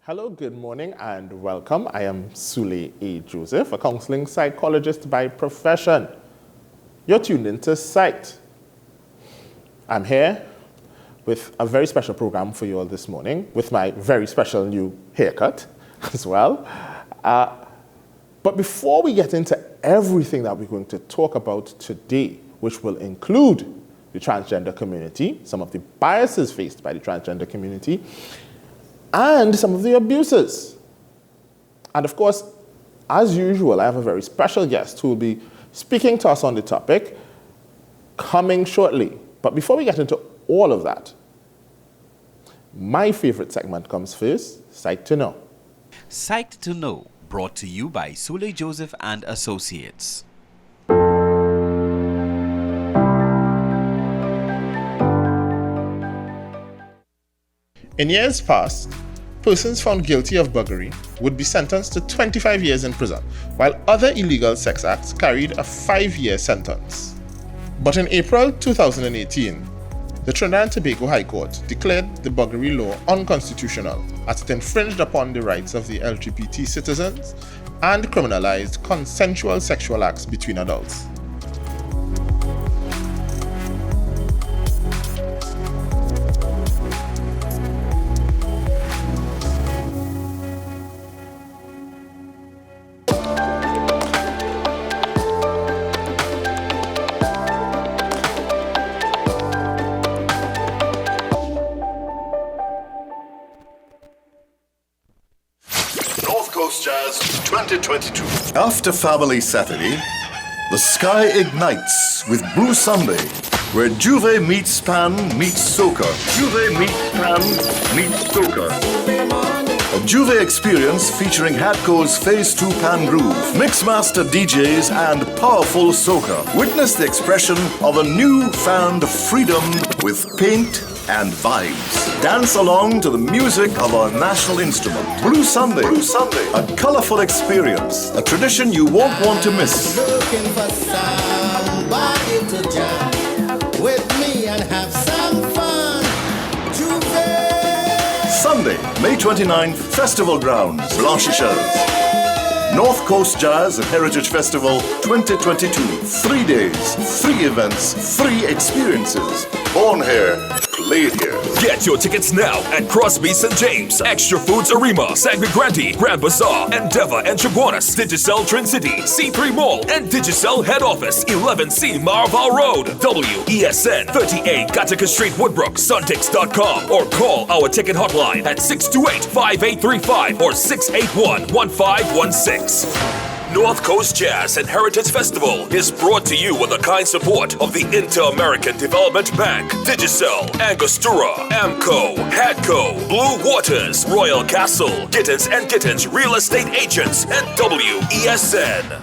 Hello, good morning, and welcome. I am Sule A. Joseph, a counseling psychologist by profession. You're tuned into PSYCHED. I'm here with a very special program for you all this morning, with my very special new haircut as well. But before we get into everything that we're going to talk about today, which will include the transgender community, some of the biases faced by the transgender community, and some of the abuses. And of course, as usual, I have a very special guest who will be speaking to us on the topic coming shortly. But before we get into all of that, my favorite segment comes first, Psyched to Know. Psyched to Know, brought to you by Sule Joseph and Associates. In years past, persons found guilty of buggery would be sentenced to 25 years in prison, while other illegal sex acts carried a 5-year sentence. But in April 2018, the Trinidad and Tobago High Court declared the buggery law unconstitutional as it infringed upon the rights of the LGBT citizens and criminalized consensual sexual acts between adults. Jazz 2022. After Family Saturday, the sky ignites with Blue Sunday, where Juve meets Pan meets Soca. Juve meets Pan meets Soca. A Juve experience featuring Hadco's Phase 2 Pan Groove, Mixmaster DJs, and powerful soca. Witness the expression of a new-found freedom with paint and vibes. Dance along to the music of our national instrument. Blue Sunday. Blue Sunday. A colorful experience. A tradition you won't want to miss. Looking for somebody to jam with me and have some fun. Juve. Sunday, May 29th, Festival Grounds, Blanchisseuse. North Coast Jazz and Heritage Festival 2022. 3 days, 3 events, 3 experiences. Born here, played here. Get your tickets now at Crosby St. James, Extra Foods Arima, Sangre Grande, Grand Bazaar, Endeavour and Chaguanas, Digicel Trin City, C3 Mall, and Digicel Head Office, 11C Marval Road, WESN 38 Gattaca Street, Woodbrook, Suntix.com, or call our ticket hotline at 628-5835 or 681-1516. North Coast Jazz and Heritage Festival is brought to you with the kind support of the Inter-American Development Bank, Digicel, Angostura, Amco, Hadco, Blue Waters, Royal Castle, Gittins and Gittins Real Estate Agents, and WESN.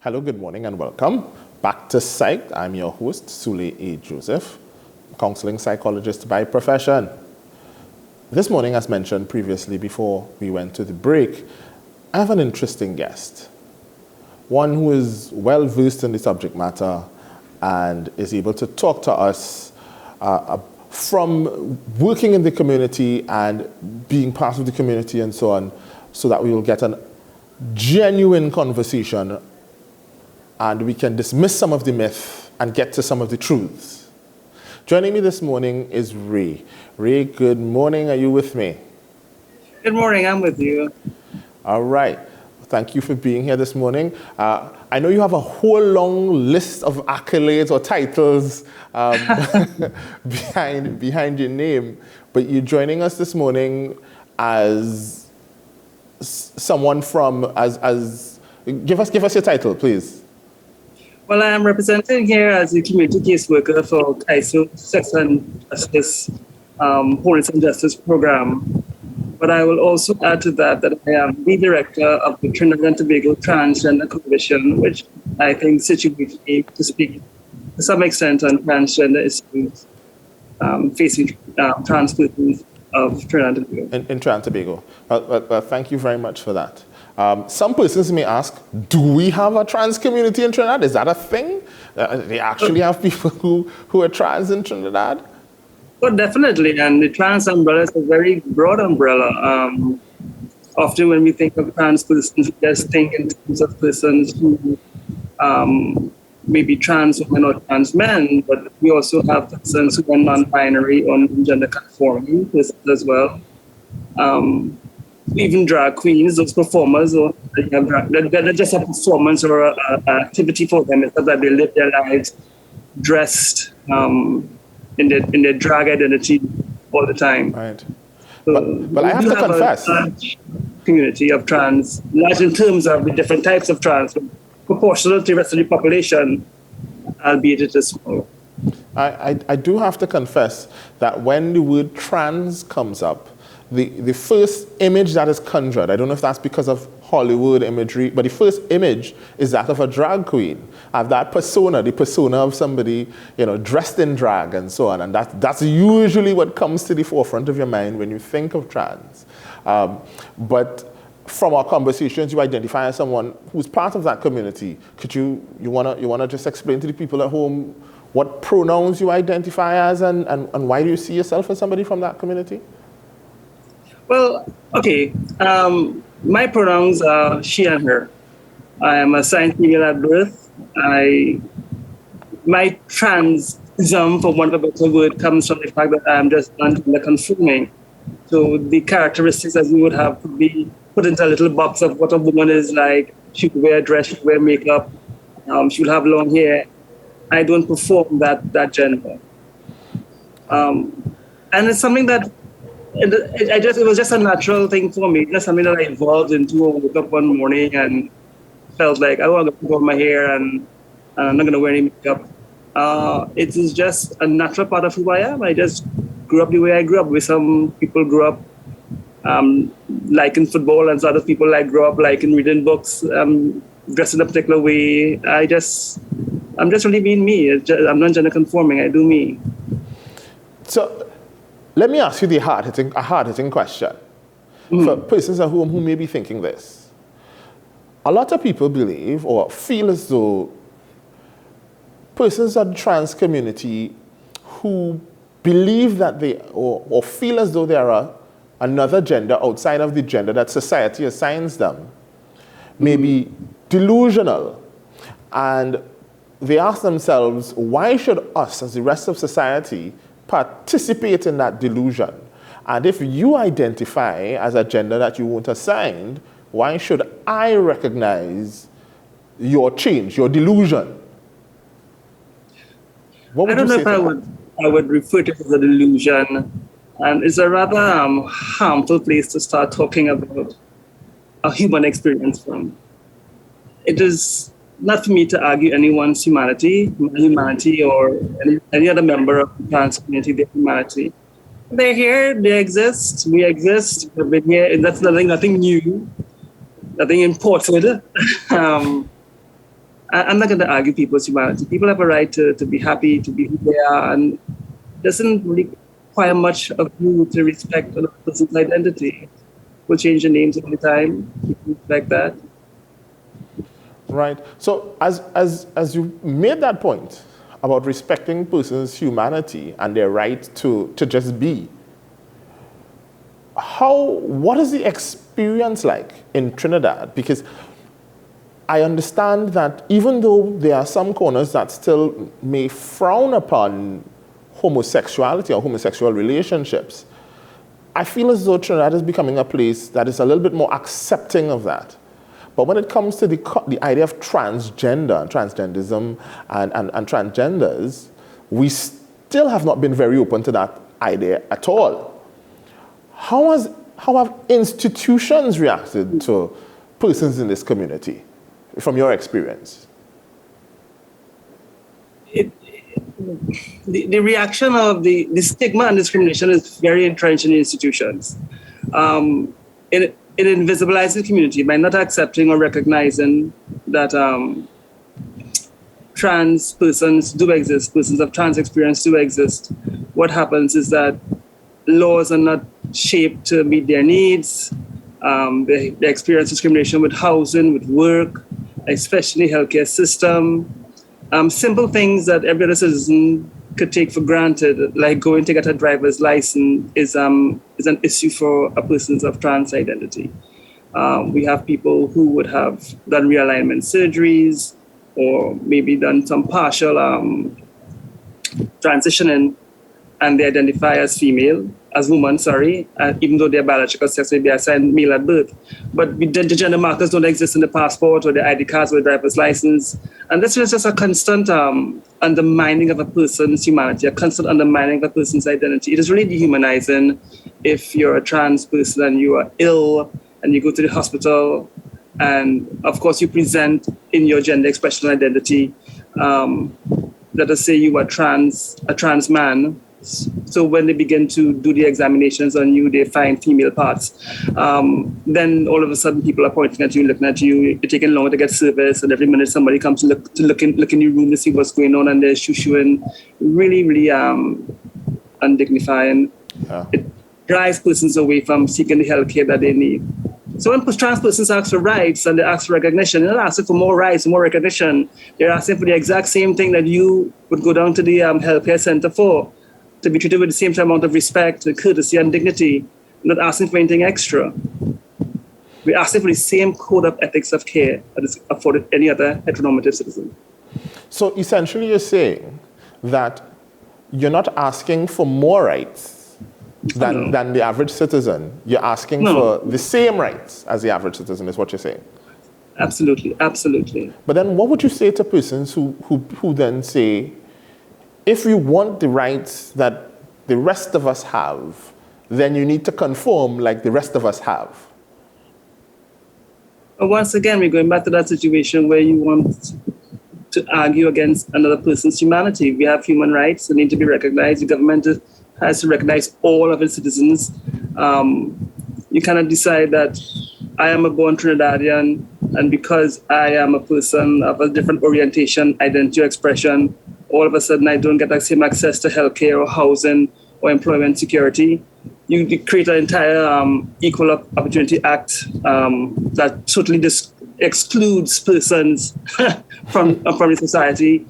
Hello, good morning, and welcome back to PSYCHED. I'm your host, Sule A. Joseph, counseling psychologist by profession. This morning, as mentioned previously before we went to the break, I have an interesting guest, one who is well versed in the subject matter and is able to talk to us from working in the community and being part of the community and so on, so that we will get a genuine conversation and we can dismiss some of the myth and get to some of the truths. Joining me this morning is Ray. Ray, good morning. Are you with me? Good morning. I'm with you. All right. Thank you for being here this morning. I know you have a whole long list of accolades or titles behind your name, but you're joining us this morning as someone from, give us your title, please. Well, I'm representing here as a community caseworker for KAISO Sex and Justice, Wholeness and Justice Program. But I will also add to that I am the director of the Trinidad and Tobago Transgender Coalition, which I think situates me to speak to some extent on transgender issues facing trans persons of Trinidad and Tobago. In Trinidad and Tobago. Well, thank you very much for that. Some persons may ask, do we have a trans community in Trinidad? Is that a thing? They actually have people who are trans in Trinidad? Well, definitely. And the trans umbrella is a very broad umbrella. Often when we think of trans persons, we just think in terms of persons who may be trans women or trans men, but we also have persons who are non-binary or gender conforming persons as well. Even drag queens, those performers, or they're just a performance or an activity for them. It's that they live their lives dressed in their drag identity all the time. Right. So but I have to confess. A large community of trans, large in terms of the different types of trans, proportional to the rest of the population, albeit it is small. I do have to confess that when the word trans comes up, the first image that is conjured, I don't know if that's because of Hollywood imagery, but the first image is that of a drag queen. I have that persona, the persona of somebody, dressed in drag and so on. And that's usually what comes to the forefront of your mind when you think of trans. But from our conversations, you identify as someone who's part of that community. Could you wanna just explain to the people at home what pronouns you identify as and why do you see yourself as somebody from that community? Well, okay. My pronouns are she and her. I am assigned female at birth. My transism, for want of a better word, comes from the fact that I am just gender conforming. So the characteristics as you would have to be put into a little box of what a woman is like. She would wear a dress, she would wear makeup, she would have long hair. I don't perform that gender. And it's something that it was just a natural thing for me. Just something that I evolved into. I woke up one morning and felt like I want to put on my hair and I'm not going to wear any makeup. It is just a natural part of who I am. I just grew up the way I grew up. With some people grew up liking football, and some other people grew up liking reading books, dressed in a particular way. I'm just really being me. I'm not gender conforming. I do me. So let me ask you a hard-hitting question. For persons at home who may be thinking this. A lot of people believe or feel as though persons of the trans community who believe that or feel as though they are another gender outside of the gender that society assigns them may be delusional. And they ask themselves, why should us as the rest of society participate in that delusion? And if you identify as a gender that you weren't assigned, why should I recognize your change, your delusion? What would I don't know you say if I would refer to it as a delusion. And it's a rather harmful place to start talking about a human experience from. It is not for me to argue anyone's humanity, my humanity, or any other member of the trans community, their humanity. They're here, they exist, we exist, we've been here, and that's nothing new, nothing imported. I'm not going to argue people's humanity. People have a right to be happy, to be who they are, and it doesn't really require much of you to respect a person's identity. We'll change the names all the time, like that. Right. So as you made that point about respecting persons' humanity and their right to just be, what is the experience like in Trinidad? Because I understand that even though there are some corners that still may frown upon homosexuality or homosexual relationships, I feel as though Trinidad is becoming a place that is a little bit more accepting of that. But when it comes to the idea of transgender, transgenderism, and transgenders, we still have not been very open to that idea at all. How have institutions reacted to persons in this community, from your experience? The reaction of the stigma and discrimination is very entrenched in institutions. It invisibilizes the community by not accepting or recognizing that trans persons do exist, persons of trans experience do exist. What happens is that laws are not shaped to meet their needs. They experience discrimination with housing, with work, especially healthcare system. Simple things that every other citizen could take for granted, like going to get a driver's license, is an issue for a person of trans identity. We have people who would have done realignment surgeries or maybe done some partial transitioning, and they identify as female, as woman, even though their biological sex may be assigned male at birth. But the gender markers don't exist in the passport or the ID cards or the driver's license. And this is just a constant undermining of a person's humanity, a constant undermining of a person's identity. It is really dehumanizing if you're a trans person and you are ill and you go to the hospital and, of course, you present in your gender expression identity. Let us say you are a trans man. So when they begin to do the examinations on you, they find female parts. Then all of a sudden, people are pointing at you, looking at you. You're taking longer to get service, and every minute somebody comes to look in your room to see what's going on, and they're shoo-shooing. Really, really undignifying. Yeah. It drives persons away from seeking the health care that they need. So when trans persons ask for rights and they ask for recognition, they're not asking for more rights, more recognition. They're asking for the exact same thing that you would go down to the healthcare center for, to be treated with the same amount of respect, courtesy, and dignity, not asking for anything extra. We're asking for the same code of ethics of care that is afforded any other heteronormative citizen. So essentially you're saying that you're not asking for more rights than the average citizen. You're asking for the same rights as the average citizen, is what you're saying. Absolutely, absolutely. But then what would you say to persons who then say, if you want the rights that the rest of us have, then you need to conform like the rest of us have? Once again, we're going back to that situation where you want to argue against another person's humanity. We have human rights that need to be recognized. The government has to recognize all of its citizens. You cannot decide that I am a born Trinidadian, and because I am a person of a different orientation, identity, or expression, all of a sudden I don't get the same access to healthcare or housing or employment security. You create an entire Equal Opportunity Act that totally excludes persons from the society.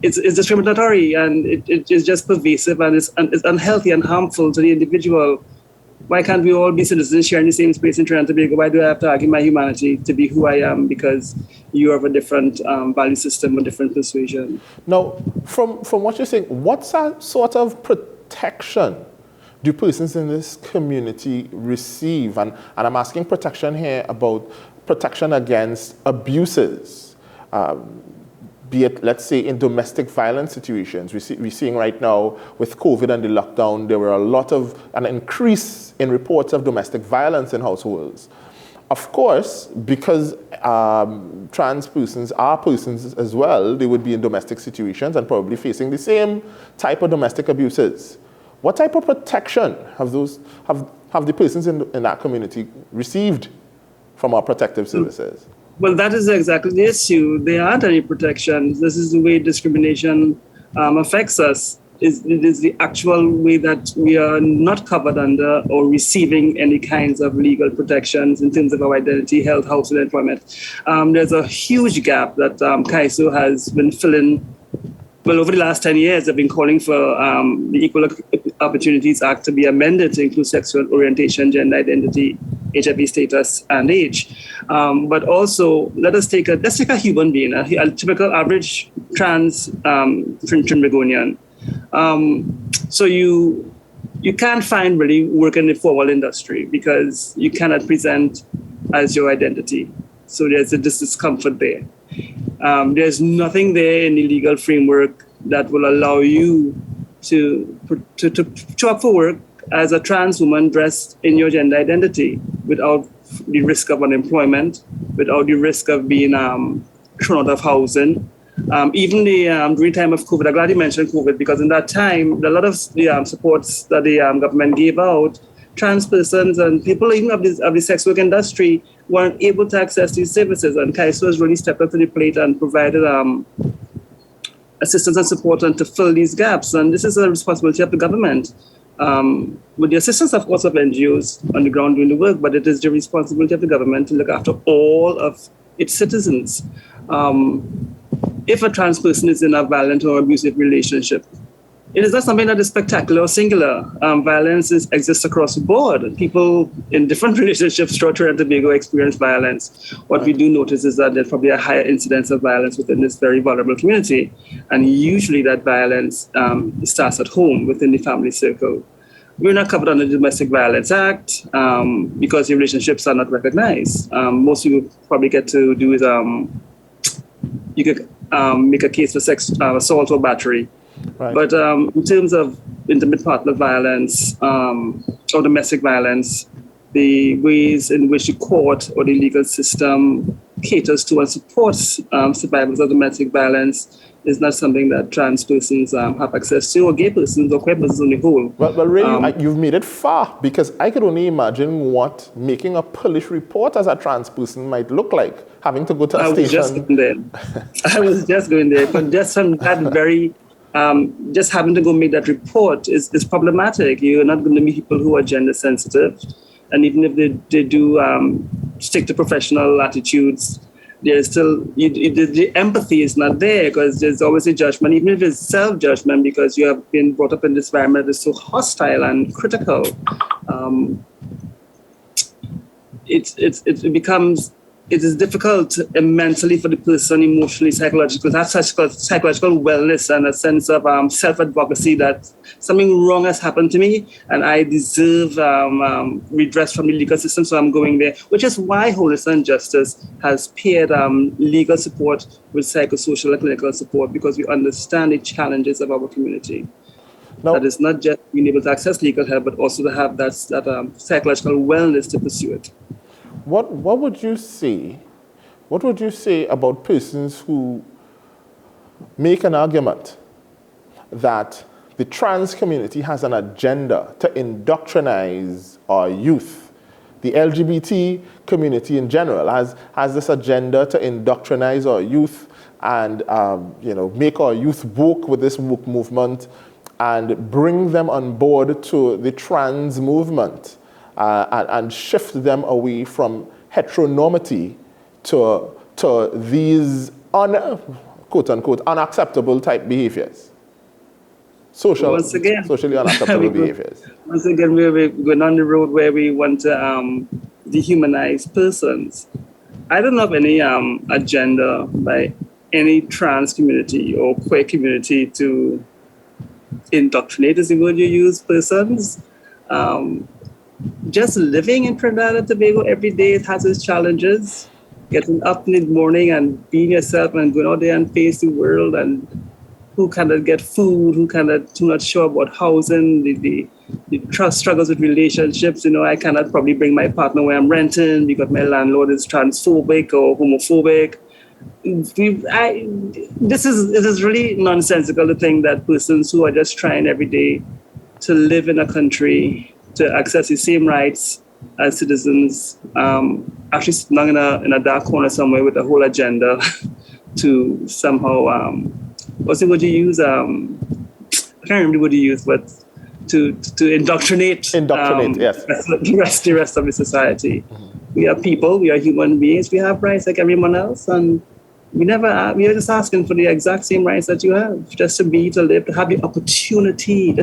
It's discriminatory, and it is just pervasive, and it's unhealthy and harmful to the individual. Why can't we all be citizens sharing the same space in Trinidad and Tobago? Why do I have to argue my humanity to be who I am because you have a different value system, a different persuasion? Now, from what you're saying, what sort of protection do persons in this community receive? And I'm asking protection here about protection against abuses, be it, let's say, in domestic violence situations. We're seeing right now with COVID and the lockdown, there were an increase in reports of domestic violence in households. Of course, because trans persons are persons as well, they would be in domestic situations and probably facing the same type of domestic abuses. What type of protection have the persons in that community received from our protective services? Well, that is exactly the issue. There aren't any protections. This is the way discrimination affects us. It is the actual way that we are not covered under or receiving any kinds of legal protections in terms of our identity, health, housing, and employment. There's a huge gap that CAISO has been filling. Well, over the last 10 years, I've been calling for the Equal Opportunities Act to be amended to include sexual orientation, gender identity, HIV status, and age. But also, let's take a human being, a typical average trans Trinbagonian. So you can't find really work in the formal industry because you cannot present as your identity. So there's a discomfort there. There's nothing there in the legal framework that will allow you to show up for work as a trans woman dressed in your gender identity without the risk of unemployment, without the risk of being thrown out of housing. Even during time of COVID, I'm glad you mentioned COVID, because in that time, a lot of the supports that the government gave out trans persons and people even of the sex work industry weren't able to access these services. And KAISO has really stepped up to the plate and provided assistance and support and to fill these gaps. And this is a responsibility of the government. With the assistance, of course, of NGOs on the ground doing the work, but it is the responsibility of the government to look after all of its citizens. If a trans person is in a violent or abusive relationship, it is not something that is spectacular or singular. Violence exists across the board. People in different relationships throughout Trinidad and Tobago experience violence. What we do notice is that there's probably a higher incidence of violence within this very vulnerable community. And usually that violence starts at home, within the family circle. We're not covered under the Domestic Violence Act because the relationships are not recognized. Most people probably get to do is you could make a case for sex assault or battery. Right. But in terms of intimate partner violence or domestic violence, the ways in which the court or the legal system caters to and supports survivors of domestic violence is not something that trans persons have access to, or gay persons or queer persons on the whole. Well, really, you've made it far, because I could only imagine what making a police report as a trans person might look like, having to go to a station. I was just going there, but just from that very... just having to go make that report is problematic. You're not going to meet people who are gender sensitive. And even if they do stick to professional attitudes, there's still, the empathy is not there, because there's always a judgment, even if it's self-judgment, because you have been brought up in this environment that is so hostile and critical. It is difficult mentally for the person, emotionally, psychologically, to have psychological wellness and a sense of self-advocacy that something wrong has happened to me and I deserve redress from the legal system, so I'm going there, which is why Wholeness and Justice has paired legal support with psychosocial and clinical support, because we understand the challenges of our community. Now, that is not just being able to access legal help, but also to have that psychological wellness to pursue it. What would you say? What would you say about persons who make an argument that the trans community has an agenda to indoctrinize our youth? The LGBT community in general has this agenda to indoctrinize our youth and make our youth woke with this woke movement and bring them on board to the trans movement. And shift them away from heteronormity to these quote-unquote unacceptable type behaviors. Socially unacceptable behaviors. Once again, we're going on the road where we want to dehumanize persons. I don't know of any agenda by any trans community or queer community to indoctrinate, is the word you use, persons. Just living in Trinidad and Tobago every day, it has its challenges. Getting up in the morning and being yourself and going out there and face the world, and who cannot get food, who cannot not sure about housing, the struggles with relationships. I cannot probably bring my partner where I'm renting because my landlord is transphobic or homophobic. It is really nonsensical to think that persons who are just trying every day to live in a country, to access the same rights as citizens, actually sitting in a dark corner somewhere with a whole agenda to somehow, what's the word you use? I can't remember what you use, but to indoctrinate. Yes. The rest of the society. Mm-hmm. We are people, we are human beings, we have rights like everyone else, and we are just asking for the exact same rights that you have, just to live, to have the opportunity,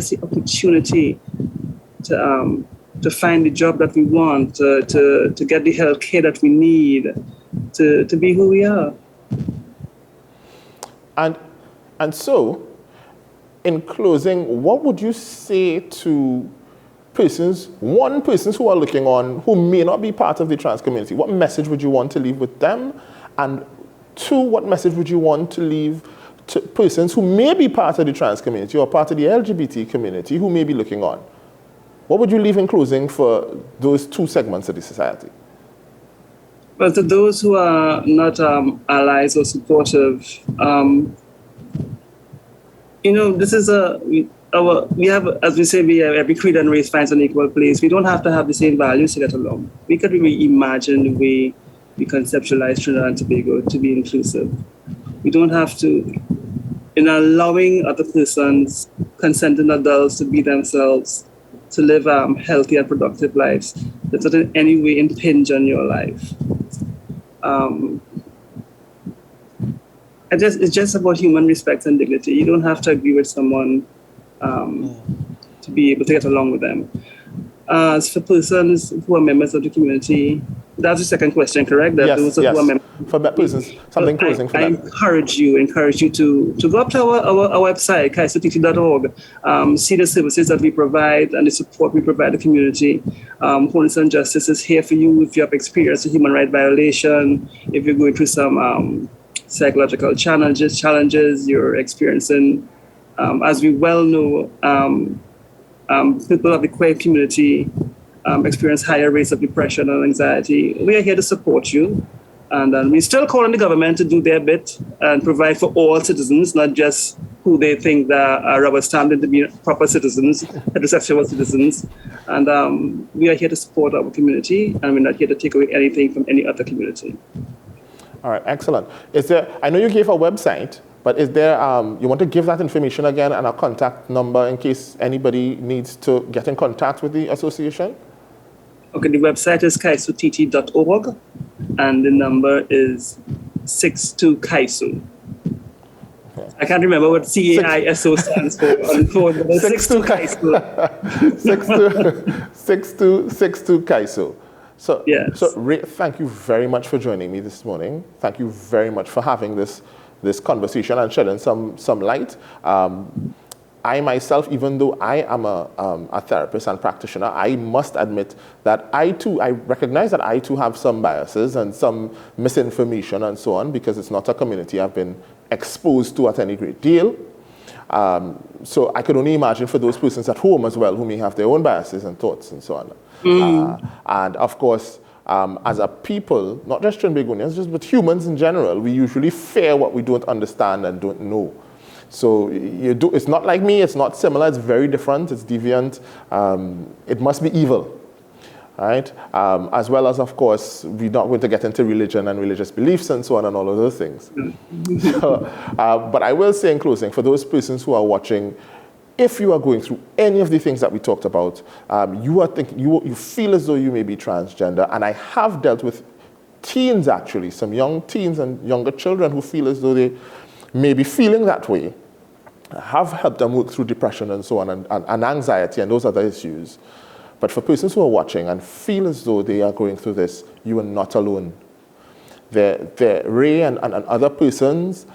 to find the job that we want, to get the health care that we need, to be who we are. And so, in closing, what would you say to persons who are looking on, who may not be part of the trans community? What message would you want to leave with them? And two, what message would you want to leave to persons who may be part of the trans community or part of the LGBT community who may be looking on? What would you leave in closing for those two segments of the society? Well, to those who are not allies or supportive, this is a we have, as we say, every creed and race finds an equal place. We don't have to have the same values to get along. We could reimagine the way we conceptualize Trinidad and Tobago to be inclusive. We don't have to, in allowing other persons, consenting adults to be themselves, to live healthy and productive lives, that doesn't in any way impinge on your life. It's just about human respect and dignity. You don't have to agree with someone to be able to get along with them. As for persons who are members of the community, that's the second question, correct? That yes, those yes. Who are members. For persons, something closing for I them. encourage you to go up to our website, kaisotiti.org, see the services that we provide and the support we provide the community. Wholeness and Justice is here for you if you have experienced a human rights violation, if you're going through some psychological challenges you're experiencing. As we well know, people of the queer community experience higher rates of depression and anxiety. We are here to support you. And we still call on the government to do their bit and provide for all citizens, not just who they think that are rubber stamped to be proper citizens, heterosexual citizens. And we are here to support our community, and we're not here to take away anything from any other community. All right, excellent. I know you gave a website, but is there, you want to give that information again and a contact number in case anybody needs to get in contact with the association? Okay, the website is kaisotiti.org, and the number is 62KAISO. Okay. I can't remember what CAISO stands for on the phone, but it's 62KAISO. 62 KAISO. So, yes. So Ray, thank you very much for joining me this morning. Thank you very much for having this conversation and shedding some light. I myself, even though I am a therapist and practitioner, I must admit that I recognize that I too have some biases and some misinformation and so on, because it's not a community I've been exposed to at any great deal. So I could only imagine for those persons at home as well who may have their own biases and thoughts and so on. And of course, as a people, not just Trinbagonians, but humans in general, we usually fear what we don't understand and don't know. So it's not like me, it's not similar, it's very different, it's deviant, it must be evil, right? As well as, of course, we're not going to get into religion and religious beliefs and so on and all of those things. So, but I will say in closing, for those persons who are watching, if you are going through any of the things that we talked about, you feel as though you may be transgender, and I have dealt with teens actually, some young teens and younger children who feel as though they may be feeling that way. I have helped them work through depression and so on, and anxiety and those other issues. But for persons who are watching and feel as though they are going through this, you are not alone. Ray and other persons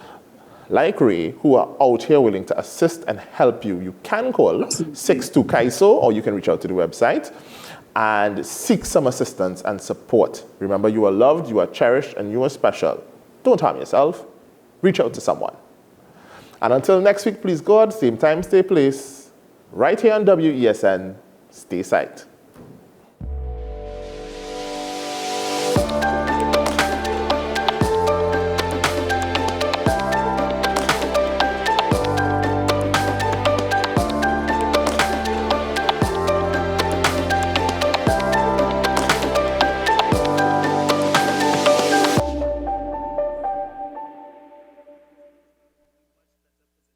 like Ray who are out here willing to assist and help you. You can call 62 KAISO, or you can reach out to the website and seek some assistance and support. Remember, you are loved, you are cherished, and you are special. Don't harm yourself. Reach out to someone. And until next week, please God, same time, same place, right here on WESN, stay psyched.